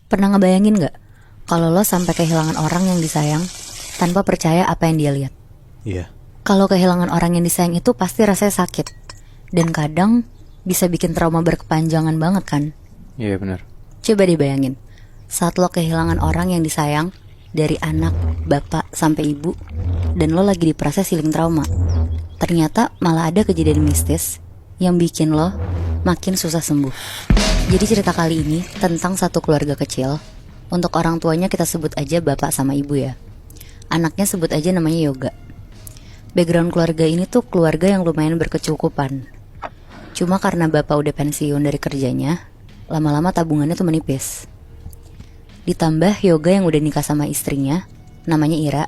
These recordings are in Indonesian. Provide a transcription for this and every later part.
Pernah ngebayangin gak kalau lo sampai kehilangan orang yang disayang tanpa percaya apa yang dia lihat? Iya. Kalau kehilangan orang yang disayang itu pasti rasanya sakit. Dan kadang bisa bikin trauma berkepanjangan banget kan? Iya benar. Coba deh bayangin, saat lo kehilangan orang yang disayang, dari anak, bapak, sampai ibu, dan lo lagi di proses healing trauma, ternyata malah ada kejadian mistis yang bikin lo makin susah sembuh. Jadi cerita kali ini tentang satu keluarga kecil. Untuk orang tuanya kita sebut aja bapak sama ibu ya. Anaknya sebut aja namanya Yoga. Background keluarga ini tuh keluarga yang lumayan berkecukupan. Cuma karena bapak udah pensiun dari kerjanya, lama-lama tabungannya tuh menipis. Ditambah Yoga yang udah nikah sama istrinya, namanya Ira,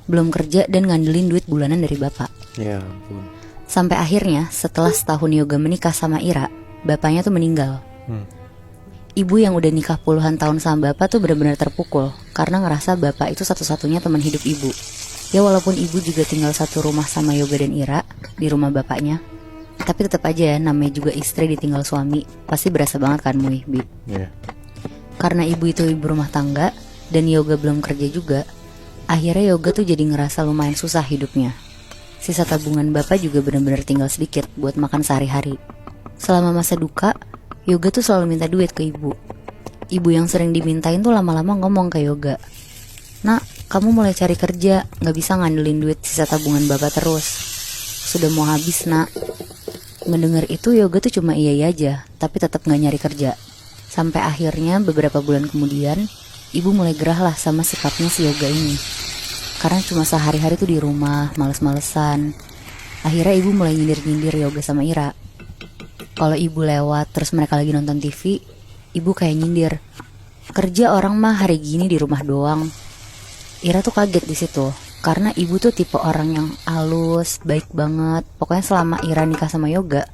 belum kerja dan ngandelin duit bulanan dari bapak. Ya ampun. Sampai akhirnya setelah setahun Yoga menikah sama Ira, bapaknya tuh meninggal. Ibu yang udah nikah puluhan tahun sama bapak tuh benar-benar terpukul karena ngerasa bapak itu satu-satunya teman hidup ibu. Ya walaupun ibu juga tinggal satu rumah sama Yoga dan Ira di rumah bapaknya, tapi tetap aja ya, namanya juga istri ditinggal suami, pasti berasa banget kan Muy, Bi? Iya. Karena ibu itu ibu rumah tangga dan Yoga belum kerja juga, akhirnya Yoga tuh jadi ngerasa lumayan susah hidupnya. Sisa tabungan bapak juga benar-benar tinggal sedikit buat makan sehari-hari. Selama masa duka, Yoga tuh selalu minta duit ke ibu. Ibu yang sering dimintain tuh lama-lama ngomong ke Yoga, "Nak, kamu mulai cari kerja, gak bisa ngandelin duit sisa tabungan bapak terus. Sudah mau habis, nak." Mendengar itu Yoga tuh cuma iya aja, tapi tetap gak nyari kerja. Sampai akhirnya beberapa bulan kemudian, ibu mulai gerah lah sama sikapnya si Yoga ini. Karena cuma sehari-hari tuh di rumah, males-malesan. Akhirnya ibu mulai nyindir-nyindir Yoga sama Ira. Kalau ibu lewat terus mereka lagi nonton TV, ibu kayak nyindir, "Kerja orang mah hari gini di rumah doang." Ira tuh kaget di situ, karena ibu tuh tipe orang yang halus, baik banget. Pokoknya selama Ira nikah sama Yoga.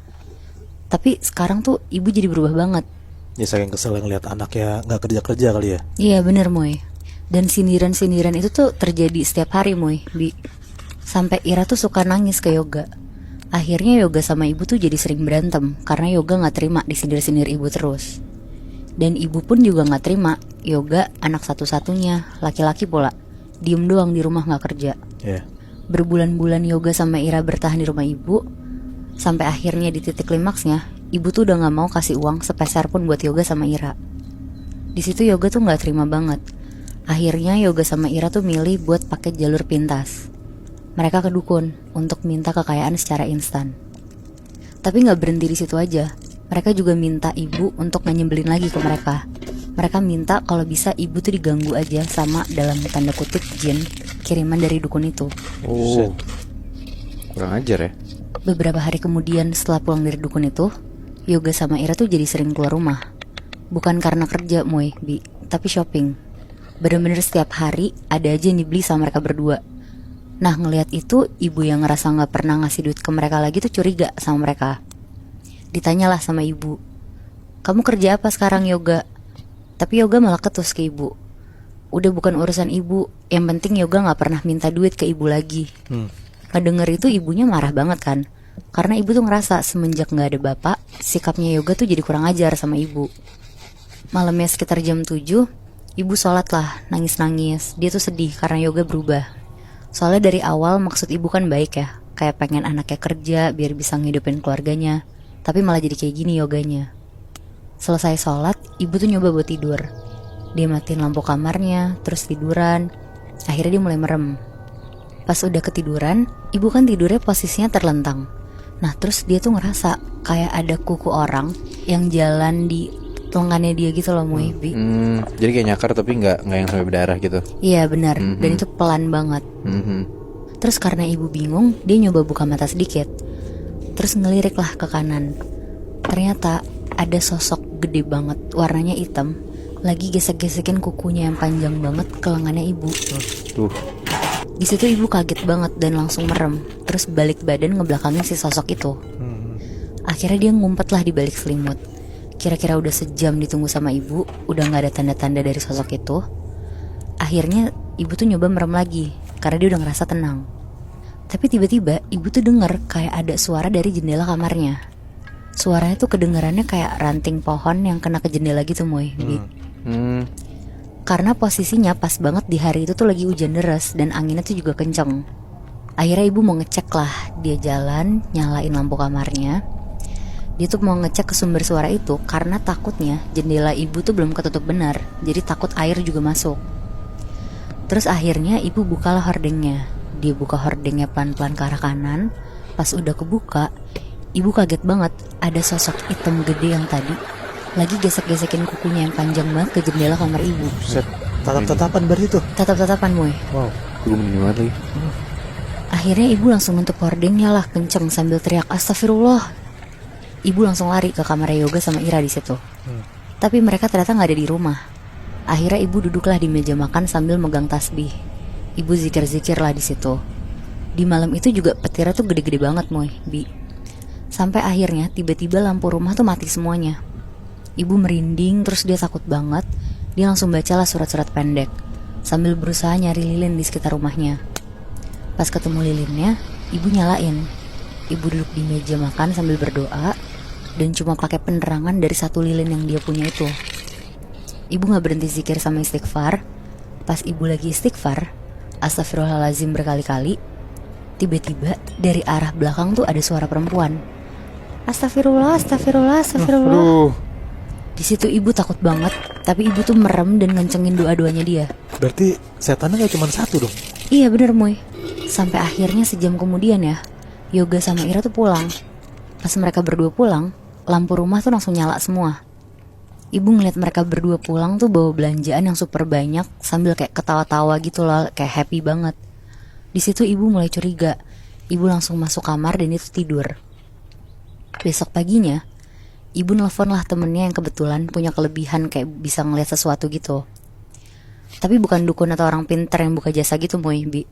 Tapi sekarang tuh ibu jadi berubah banget. Ya saking kesel ngeliat anaknya gak kerja-kerja kali ya. Iya bener Moy. Dan sindiran-sindiran itu tuh terjadi setiap hari Moy, Bi. Sampai Ira tuh suka nangis ke Yoga. Akhirnya Yoga sama ibu tuh jadi sering berantem karena Yoga gak terima disindir-sindir ibu terus. Dan ibu pun juga gak terima Yoga anak satu-satunya, laki-laki pula, diem doang di rumah gak kerja. Berbulan-bulan Yoga sama Ira bertahan di rumah ibu. Sampai akhirnya di titik klimaksnya, ibu tuh udah gak mau kasih uang sepeser pun buat Yoga sama Ira. Di situ Yoga tuh gak terima banget. Akhirnya Yoga sama Ira tuh milih buat pakai jalur pintas. Mereka ke dukun untuk minta kekayaan secara instan. Tapi gak berhenti di situ aja. Mereka juga minta ibu untuk gak nyebelin lagi ke mereka. Mereka minta kalau bisa ibu tuh diganggu aja sama dalam tanda kutip jin kiriman dari dukun itu. Oh, kurang ajar ya. Beberapa hari kemudian setelah pulang dari dukun itu, Yoga sama Ira tuh jadi sering keluar rumah. Bukan karena kerja Moy, Bi, tapi shopping. Bener-bener setiap hari ada aja yang dibeli sama mereka berdua. Nah ngelihat itu, ibu yang ngerasa gak pernah ngasih duit ke mereka lagi tuh curiga sama mereka. Ditanyalah sama ibu, "Kamu kerja apa sekarang Yoga?" Tapi Yoga malah ketus ke ibu. Udah bukan urusan ibu, yang penting Yoga gak pernah minta duit ke ibu lagi. Ngedenger itu ibunya marah banget kan, karena ibu tuh ngerasa semenjak gak ada bapak, sikapnya Yoga tuh jadi kurang ajar sama ibu. Malamnya sekitar jam 7, ibu sholat lah, nangis-nangis. Dia tuh sedih karena Yoga berubah. Soalnya dari awal maksud ibu kan baik ya, kayak pengen anaknya kerja biar bisa ngidupin keluarganya. Tapi malah jadi kayak gini Yoganya. Selesai sholat, ibu tuh nyoba buat tidur. Dia matiin lampu kamarnya, terus tiduran. Akhirnya dia mulai merem. Pas udah ketiduran, ibu kan tidurnya posisinya terlentang. Nah terus dia tuh ngerasa kayak ada kuku orang yang jalan di lengannya dia gitu loh Muy, Bi. Jadi kayak nyakar tapi nggak yang sampai berdarah gitu. Iya benar. Dan itu pelan banget. Terus karena ibu bingung, dia nyoba buka mata sedikit. Terus ngelirik lah ke kanan. Ternyata ada sosok gede banget, warnanya hitam, lagi gesek-gesekin kukunya yang panjang banget ke lengannya ibu. Di situ ibu kaget banget dan langsung merem. Terus balik badan ngebelakangin si sosok itu. Akhirnya dia ngumpet lah di balik selimut. Kira-kira udah sejam ditunggu sama ibu, udah gak ada tanda-tanda dari sosok itu. Akhirnya ibu tuh nyoba merem lagi, karena dia udah ngerasa tenang. Tapi tiba-tiba ibu tuh denger kayak ada suara dari jendela kamarnya. Suaranya tuh kedengarannya kayak ranting pohon yang kena ke jendela gitu Moy. Karena posisinya pas banget di hari itu tuh lagi hujan deras dan anginnya tuh juga kenceng. Akhirnya ibu mau ngecek lah. Dia jalan, nyalain lampu kamarnya. Dia tuh mau ngecek ke sumber suara itu karena takutnya jendela ibu tuh belum ketutup benar. Jadi takut air juga masuk. Terus akhirnya ibu bukalah hordengnya. Dia buka hordengnya pelan-pelan ke arah kanan. Pas udah kebuka, ibu kaget banget. Ada sosok hitam gede yang tadi lagi gesek-gesekin kukunya yang panjang banget ke jendela kamar ibu. Set, tatap-tatapan berarti tuh. Tatap-tatapan, Moy. Wow. Gue merinding banget lagi. Akhirnya ibu langsung nutup hordengnya lah kenceng sambil teriak astagfirullah. Ibu langsung lari ke kamar Yoga sama Ira di situ. Tapi mereka ternyata nggak ada di rumah. Akhirnya ibu duduklah di meja makan sambil megang tasbih. Ibu zikir-zikir lah di situ. Di malam itu juga petirnya tuh gede-gede banget, Moy, Bi. Sampai akhirnya tiba-tiba lampu rumah tuh mati semuanya. Ibu merinding, terus dia takut banget. Dia langsung bacalah surat-surat pendek sambil berusaha nyari lilin di sekitar rumahnya. Pas ketemu lilinnya, ibu nyalain. Ibu duduk di meja makan sambil berdoa dan cuma pakai penerangan dari satu lilin yang dia punya itu. Ibu gak berhenti zikir sama istighfar. Pas ibu lagi istighfar, astagfirullahalazim berkali-kali, tiba-tiba dari arah belakang tuh ada suara perempuan. Astagfirullah, astagfirullah, astagfirullah. Di situ ibu takut banget, tapi ibu tuh merem dan ngencengin doa-doanya dia. Berarti setannya gak cuma satu dong? Iya bener, Moy. Sampai akhirnya sejam kemudian ya, Yoga sama Ira tuh pulang. Pas mereka berdua pulang, lampu rumah tuh langsung nyala semua. Ibu ngeliat mereka berdua pulang tuh bawa belanjaan yang super banyak sambil kayak ketawa-tawa gitu loh, kayak happy banget. Di situ ibu mulai curiga. Ibu langsung masuk kamar dan itu tidur. Besok paginya, ibu nelfon lah temennya yang kebetulan punya kelebihan kayak bisa ngeliat sesuatu gitu. Tapi bukan dukun atau orang pintar yang buka jasa gitu, Moy, Bi.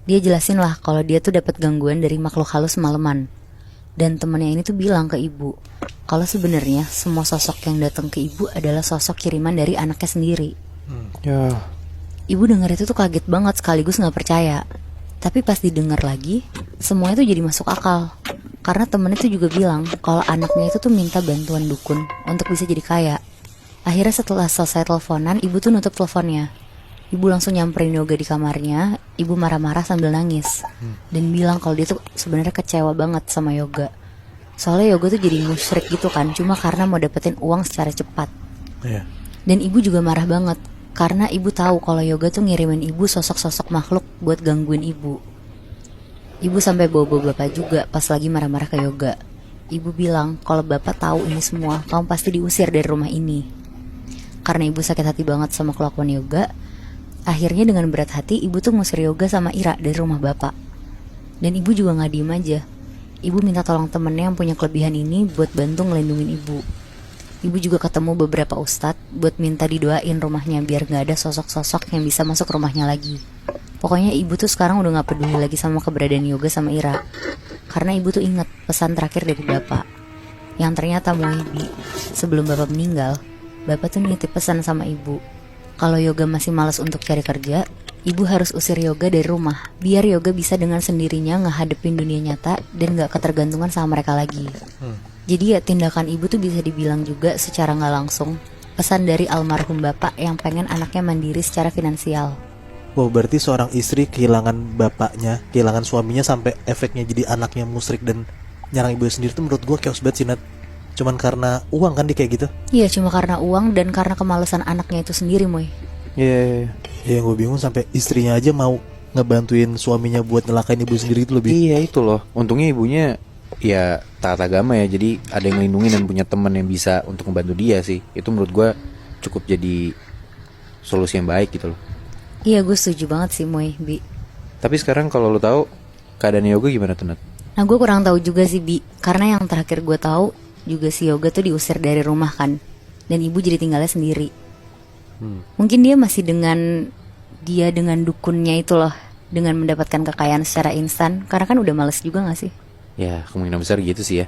Dia jelasin lah kalau dia tuh dapat gangguan dari makhluk halus semalaman. Dan temennya ini tuh bilang ke ibu kalau sebenarnya semua sosok yang datang ke ibu adalah sosok kiriman dari anaknya sendiri. Ya. Ibu dengar itu tuh kaget banget sekaligus gak percaya. Tapi pas didengar lagi, semuanya tuh jadi masuk akal. Karena temennya tuh juga bilang kalau anaknya itu tuh minta bantuan dukun untuk bisa jadi kaya. Akhirnya setelah selesai teleponan, ibu tuh nutup teleponnya. Ibu langsung nyamperin Yoga di kamarnya. Ibu marah-marah sambil nangis dan bilang kalau dia tuh sebenarnya kecewa banget sama Yoga. Soalnya Yoga tuh jadi musyrik gitu kan, cuma karena mau dapetin uang secara cepat. Iya. Dan ibu juga marah banget karena ibu tahu kalau Yoga tuh ngirimin ibu sosok-sosok makhluk buat gangguin ibu. Ibu sampai bawa bapak juga pas lagi marah-marah ke Yoga. Ibu bilang kalau bapak tahu ini semua, kamu pasti diusir dari rumah ini. Karena ibu sakit hati banget sama kelakuan Yoga, akhirnya dengan berat hati ibu tuh ngusir Yoga sama Ira dari rumah bapak. Dan ibu juga gak diem aja. Ibu minta tolong temennya yang punya kelebihan ini buat bantu ngelindungin ibu. Ibu juga ketemu beberapa ustadz buat minta didoain rumahnya biar gak ada sosok-sosok yang bisa masuk rumahnya lagi. Pokoknya ibu tuh sekarang udah gak peduli lagi sama keberadaan Yoga sama Ira. Karena ibu tuh inget pesan terakhir dari bapak. Yang ternyata Moibi, sebelum bapak meninggal, bapak tuh nitip pesan sama ibu. Kalau Yoga masih malas untuk cari kerja, ibu harus usir Yoga dari rumah biar Yoga bisa dengan sendirinya ngehadepin dunia nyata dan gak ketergantungan sama mereka lagi. Jadi ya tindakan ibu tuh bisa dibilang juga secara gak langsung pesan dari almarhum bapak yang pengen anaknya mandiri secara finansial. Wow, berarti seorang istri kehilangan bapaknya, kehilangan suaminya sampai efeknya jadi anaknya musyrik dan nyerang ibu sendiri tuh menurut gue chaos banget sih, Nat. Cuman karena uang kan dia kayak gitu. Iya, cuma karena uang dan karena kemalasan anaknya itu sendiri, Moy. Iya. Ya yang gue bingung sampai istrinya aja mau ngebantuin suaminya buat nyelakain ibu sendiri itu lebih. Iya itu loh. Untungnya ibunya ya taat agama ya, jadi ada yang ngelindungin dan punya teman yang bisa untuk membantu dia sih. Itu menurut gue cukup jadi solusi yang baik gitu loh. Iya, gue setuju banget sih, Moy, Bi. Tapi sekarang kalau lo tahu keadaan Yoga gimana tuh, Nat? Nah, gue kurang tahu juga sih, Bi. Karena yang terakhir gue tahu juga si Yoga tuh diusir dari rumah kan, dan ibu jadi tinggalnya sendiri. Mungkin dia masih dengan dukunnya itu loh, dengan mendapatkan kekayaan secara instan. Karena kan udah males juga gak sih? Ya kemungkinan besar gitu sih ya.